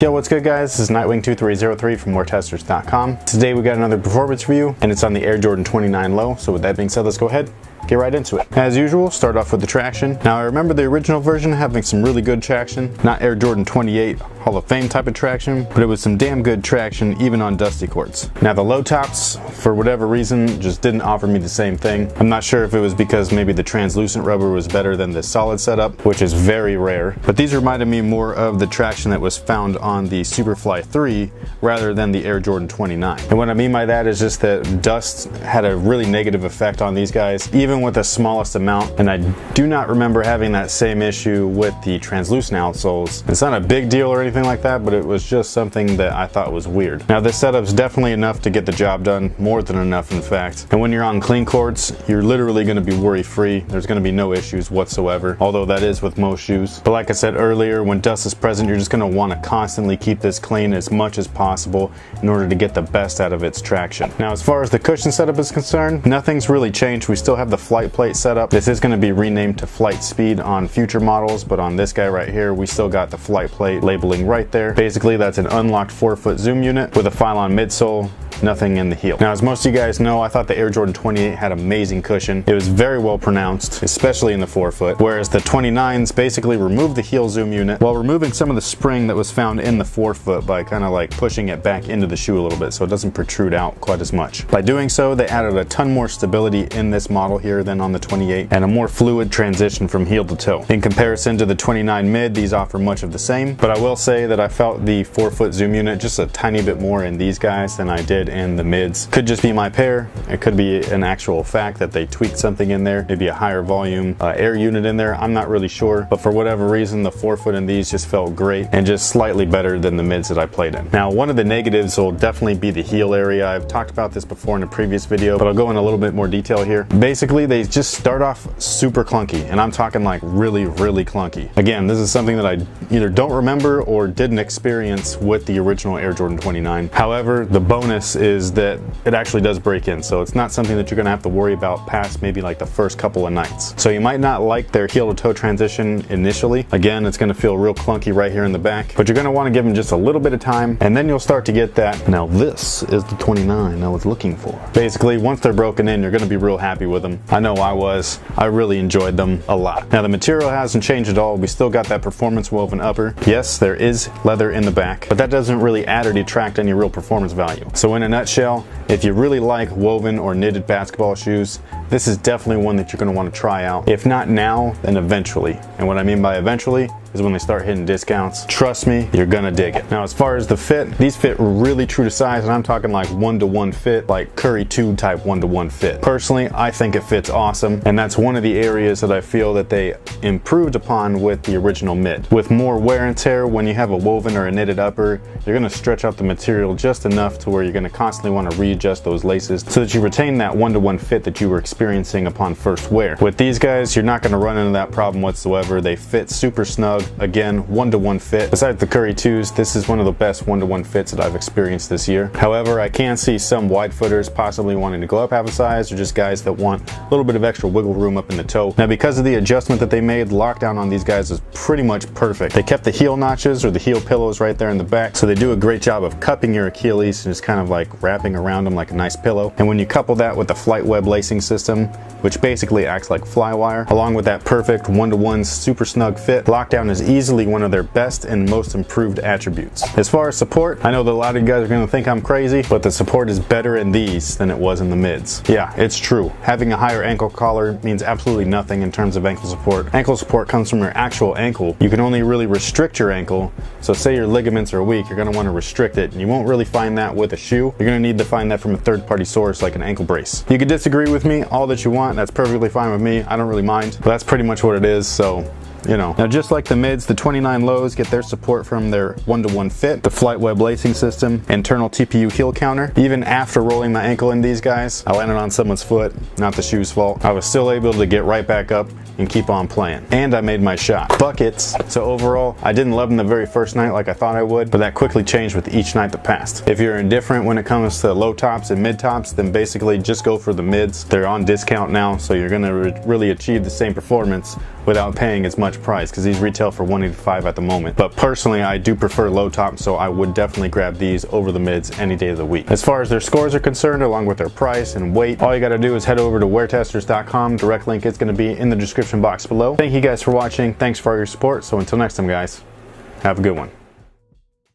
Yo, what's good guys? This is Nightwing2303 from WarTesters.com. Today we got another performance review and it's on the Air Jordan 29 Low. So with that being said, let's go ahead, get right into it. As usual, start off with the traction. Now I remember the original version having some really good traction, not Air Jordan 28 Hall of Fame type of traction, but it was some damn good traction even on dusty courts. Now the low tops, for whatever reason, just didn't offer me the same thing. I'm not sure if it was because maybe the translucent rubber was better than the solid setup, which is very rare, but these reminded me more of the traction that was found on the Superfly 3 rather than the Air Jordan 29. And what I mean by that is just that dust had a really negative effect on these guys, even with the smallest amount, and I do not remember having that same issue with the translucent outsoles. It's not a big deal or anything like that, but it was just something that I thought was weird. Now this setup's definitely enough to get the job done, more than enough in fact. And when you're on clean courts, you're literally going to be worry free. There's going to be no issues whatsoever, although that is with most shoes. But like I said earlier, when dust is present, you're just going to want to constantly keep this clean as much as possible in order to get the best out of its traction. Now as far as the cushion setup is concerned, nothing's really changed. We still have the flight plate setup. This is going to be renamed to Flight Speed on future models, but on this guy right here, we still got the flight plate labeling right there. Basically, that's an unlocked 4-foot zoom unit with a Phylon midsole, nothing in the heel. Now, as most of you guys know, I thought the Air Jordan 28 had amazing cushion. It was very well pronounced, especially in the 4-foot, whereas the 29s basically removed the heel zoom unit while removing some of the spring that was found in the 4-foot by kind of like pushing it back into the shoe a little bit so it doesn't protrude out quite as much. By doing so, they added a ton more stability in this model here than on the 28 and a more fluid transition from heel to toe. In comparison to the 29 mid, these offer much of the same, but I will say that I felt the 4-foot zoom unit just a tiny bit more in these guys than I did in the mids. Could just be my pair. It could be an actual fact that they tweaked something in there, maybe a higher volume air unit in there. I'm not really sure, but for whatever reason, the 4-foot in these just felt great and just slightly better than the mids that I played in. Now, one of the negatives will definitely be the heel area. I've talked about this before in a previous video, but I'll go in a little bit more detail here. Basically, they just start off super clunky, and I'm talking like really, really clunky. Again, this is something that I either don't remember or didn't experience with the original Air Jordan 29. However, the bonus is that it actually does break in, so it's not something that you're gonna have to worry about past maybe like the first couple of nights. So you might not like their heel to toe transition initially. Again, it's gonna feel real clunky right here in the back, but you're gonna wanna give them just a little bit of time, and then you'll start to get that. Now this is the 29 I was looking for. Basically, once they're broken in, you're gonna be real happy with them. I know I was. I really enjoyed them a lot. Now the material hasn't changed at all. We still got that performance woven upper. Yes, there is leather in the back, but that doesn't really add or detract any real performance value. So in a nutshell, if you really like woven or knitted basketball shoes, this is definitely one that you're going to want to try out. If not now, then eventually. And what I mean by eventually is when they start hitting discounts. Trust me, you're gonna dig it. Now as far as the fit, these fit really true to size, and I'm talking like 1-to-1 fit, like Curry 2 type 1-to-1 fit. Personally, I think it fits awesome, and that's one of the areas that I feel that they improved upon with the original mid. With more wear and tear, when you have a woven or a knitted upper, you're gonna stretch out the material just enough to where you're gonna constantly want to readjust those laces so that you retain that 1-to-1 fit that you were experiencing upon first wear. With these guys, you're not gonna run into that problem whatsoever. They fit super snug. Again, 1-to-1 fit. Besides the Curry 2s, this is one of the best 1-to-1 fits that I've experienced this year. However, I can see some wide footers possibly wanting to go up half a size, or just guys that want a little bit of extra wiggle room up in the toe. Now, because of the adjustment that they made, the lockdown on these guys is pretty much perfect. They kept the heel notches or the heel pillows right there in the back, so they do a great job of cupping your Achilles and just kind of like wrapping around them like a nice pillow. And when you couple that with the flight web lacing system, which basically acts like fly wire, along with that perfect 1-to-1 super snug fit, lockdown is easily one of their best and most improved attributes. As far as support, I know that a lot of you guys are going to think I'm crazy, but the support is better in these than it was in the mids. Yeah, it's true. Having a higher ankle collar means absolutely nothing in terms of ankle support. Ankle support comes from your actual ankle. You can only really restrict your ankle, so say your ligaments are weak, you're going to want to restrict it, and you won't really find that with a shoe. You're going to need to find that from a third-party source like an ankle brace. You can disagree with me all that you want, that's perfectly fine with me. I don't really mind, but that's pretty much what it is, so you know. Now just like the mids, the 29 lows get their support from their 1-to-1 fit, the flight web lacing system, internal TPU heel counter. Even after rolling my ankle in these guys, I landed on someone's foot, not the shoe's fault. I was still able to get right back up and keep on playing. And I made my shot. Buckets. So overall, I didn't love them the very first night like I thought I would, but that quickly changed with each night that passed. If you're indifferent when it comes to low tops and mid tops, then basically just go for the mids. They're on discount now, so you're gonna really achieve the same performance without paying as much price, because these retail for $185 at the moment. But personally, I do prefer low tops, so I would definitely grab these over the mids any day of the week. As far as their scores are concerned, along with their price and weight, all you gotta do is head over to weartesters.com. Direct link is gonna be in the description box below. Thank you guys for watching. Thanks for all your support. So until next time, guys, have a good one.